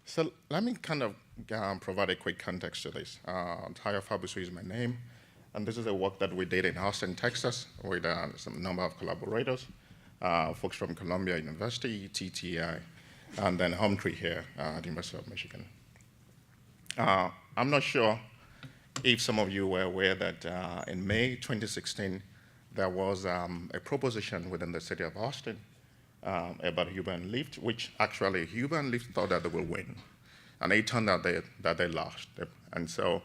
So let me kind of provide a quick context to this. Taya Fabusuyi is my name, and this is a work that we did in Austin, Texas, with some number of collaborators, folks from Columbia University, TTI, and then Humphrey here at the University of Michigan. I'm not sure if some of you were aware that in May 2016, there was a proposition within the city of Austin about Uber and Lyft, which actually Uber and Lyft thought that they would win. And it turned out that they lost. And so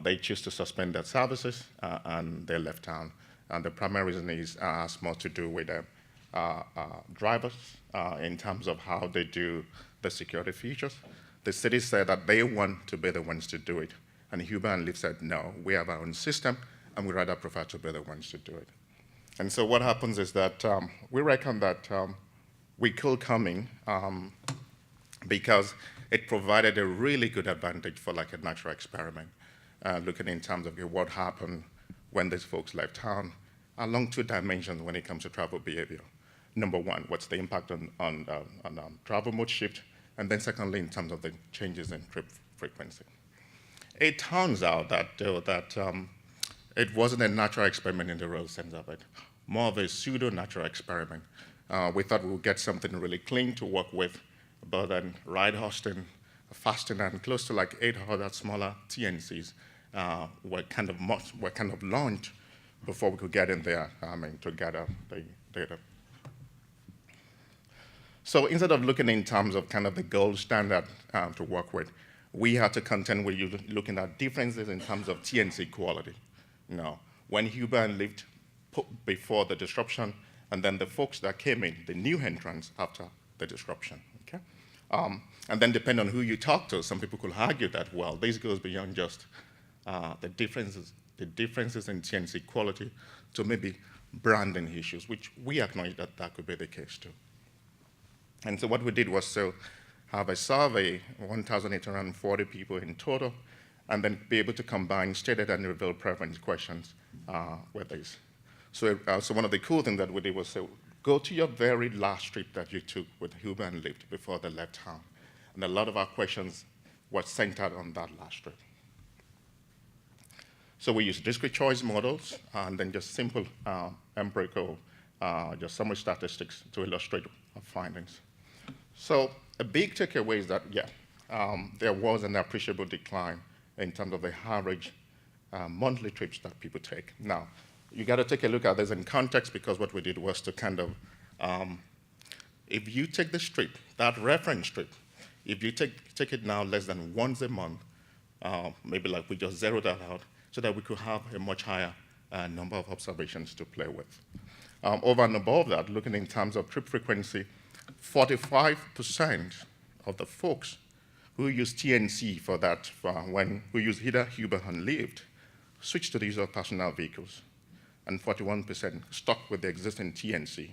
they chose to suspend their services and they left town. And the primary reason has more to do with drivers in terms of how they do the security features. The city said that they want to be the ones to do it. And Uber and Lyft said, no, we have our own system, and we'd rather prefer to be the ones to do it. And so what happens is that we reckon that we could come in because it provided a really good advantage for like a natural experiment, looking in terms of what happened when these folks left town along two dimensions when it comes to travel behavior. Number one, what's the impact on travel mode shift? And then secondly, in terms of the changes in trip frequency. It turns out that it wasn't a natural experiment in the real sense of it, more of a pseudo-natural experiment. We thought we would get something really clean to work with, but then ride hosting, fasting, and close to like 8 other smaller TNCs were kind of launched before we could get in there to gather the data. So instead of looking in terms of kind of the gold standard to work with, we had to contend with you looking at differences in terms of TNC quality. You know, when Uber and Lyft put before the disruption, and then the folks that came in, the new entrants after the disruption, okay? And then depending on who you talk to, some people could argue that, well, this goes beyond just the differences in TNC quality to maybe branding issues, which we acknowledge that that could be the case too. And so what we did was to have a survey, 1,840 people in total, and then be able to combine stated and revealed preference questions with this. So one of the cool things that we did was say, go to your very last trip that you took with Uber and Lyft before they left town. And a lot of our questions were centered on that last trip. So we use discrete choice models and then just simple empirical, just summary statistics to illustrate our findings. So a big takeaway is that, yeah, there was an appreciable decline in terms of the average monthly trips that people take. Now, you got to take a look at this in context because what we did was to kind of, if you take this trip, that reference trip, if you take it now less than once a month, maybe like we just zero that out so that we could have a much higher number of observations to play with. Over and above that, looking in terms of trip frequency, 45% of the folks who use TNC for that, who use either Uber and Lyft, switch to the use of personal vehicles, and 41% stuck with the existing TNC.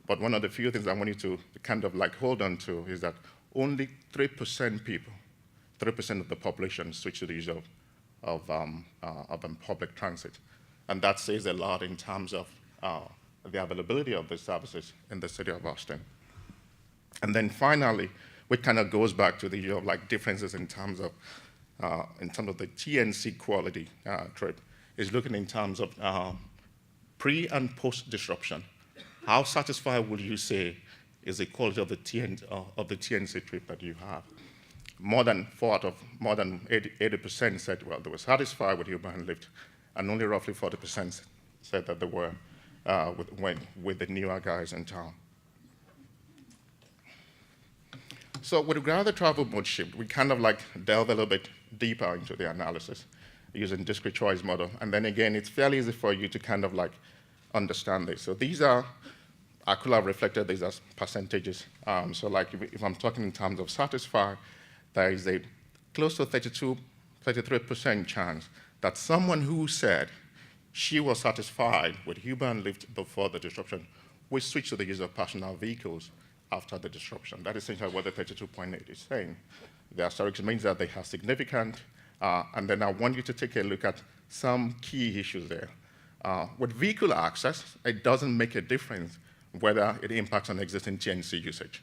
But one of the few things I want you to kind of like hold on to is that only 3% people, 3% of the population switch to the use of public transit. And that says a lot in terms of the availability of the services in the city of Austin. And then finally, which kind of goes back to the issue of like differences in terms of the TNC quality trip, is looking in terms of pre and post disruption. How satisfied would you say is the quality of the TNC trip that you have? More than 80% said, well, they were satisfied with Uber and Lyft, and only roughly 40% said that they were with the newer guys in town. So with regard to the travel mode shift, we kind of like delve a little bit deeper into the analysis using discrete choice model. And then again, it's fairly easy for you to kind of like understand this. So these are, I could have reflected these as percentages. So like if I'm talking in terms of satisfied, there is a close to 33% chance that someone who said she was satisfied with Uber and Lyft before the disruption will switch to the use of personal vehicles after the disruption. That is essentially what the 32.8 is saying. The asterisk means that they have significant, and then I want you to take a look at some key issues there. With vehicle access, it doesn't make a difference whether it impacts on existing TNC usage.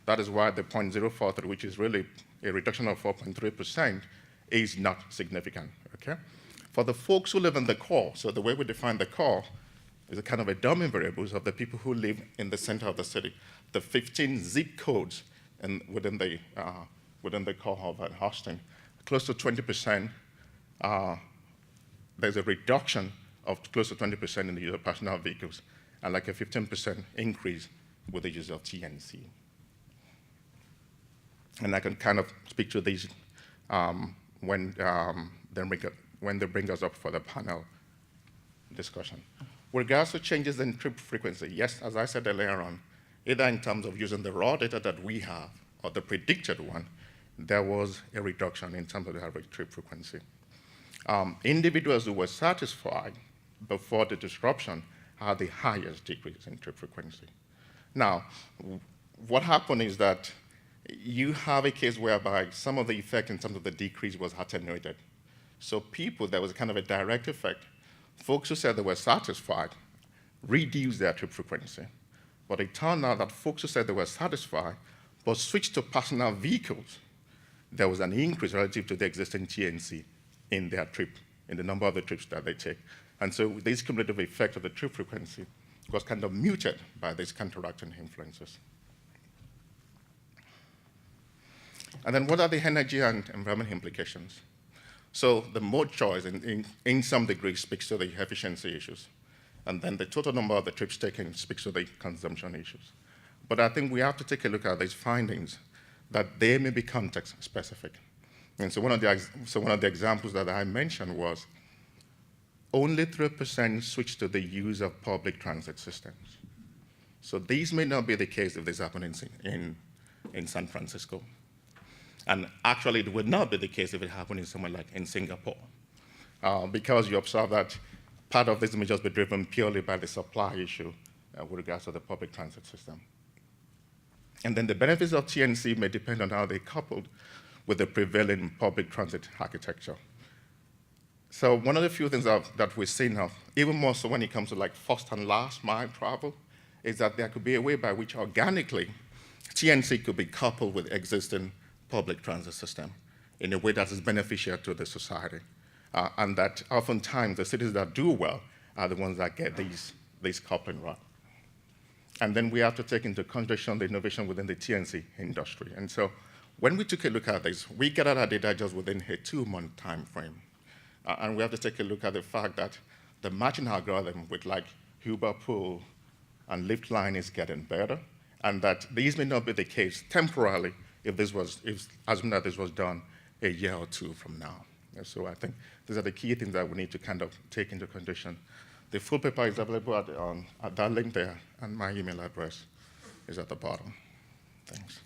That is why the 0.043, which is really a reduction of 4.3%, is not significant, okay? For the folks who live in the core, so the way we define the core is a kind of a dummy variables of the people who live in the center of the city, the 15 zip codes within the core of Austin. Close to 20%, there's a reduction of close to 20% in the use of personal vehicles, and like a 15% increase with the use of TNC. And I can kind of speak to these when they bring us up for the panel discussion. With regards to changes in trip frequency, yes, as I said earlier on, either in terms of using the raw data that we have or the predicted one, there was a reduction in terms of the average trip frequency. Individuals who were satisfied before the disruption had the highest decrease in trip frequency. Now, what happened is that you have a case whereby some of the effect in terms of the decrease was attenuated. So people, there was kind of a direct effect. Folks who said they were satisfied reduced their trip frequency. But it turned out that folks who said they were satisfied but switched to personal vehicles, there was an increase relative to the existing TNC in their trip, in the number of the trips that they take. And so this cumulative effect of the trip frequency was kind of muted by these counteracting influences. And then what are the energy and environment implications? So the mode choice in some degree speaks to the efficiency issues. And then the total number of the trips taken speaks to the consumption issues. But I think we have to take a look at these findings that they may be context specific. And so one of the examples that I mentioned was only 3% switched to the use of public transit systems. So these may not be the case if this happened in San Francisco. And actually, it would not be the case if it happened in somewhere like in Singapore, because you observe that part of this may just be driven purely by the supply issue with regards to the public transit system. And then the benefits of TNC may depend on how they're coupled with the prevailing public transit architecture. So one of the few things that we see now, even more so when it comes to like first and last mile travel, is that there could be a way by which organically TNC could be coupled with existing public transit system in a way that is beneficial to the society. And that oftentimes the cities that do well are the ones that get these coupling right. And then we have to take into consideration the innovation within the TNC industry. And so when we took a look at this, we gathered our data just within a 2-month time frame. And we have to take a look at the fact that the matching algorithm with like Uber Pool and Lyft line is getting better, and that these may not be the case temporarily assuming that this was done a year or two from now. And so I think these are the key things that we need to kind of take into consideration. The full paper is available at that link there, and my email address is at the bottom. Thanks.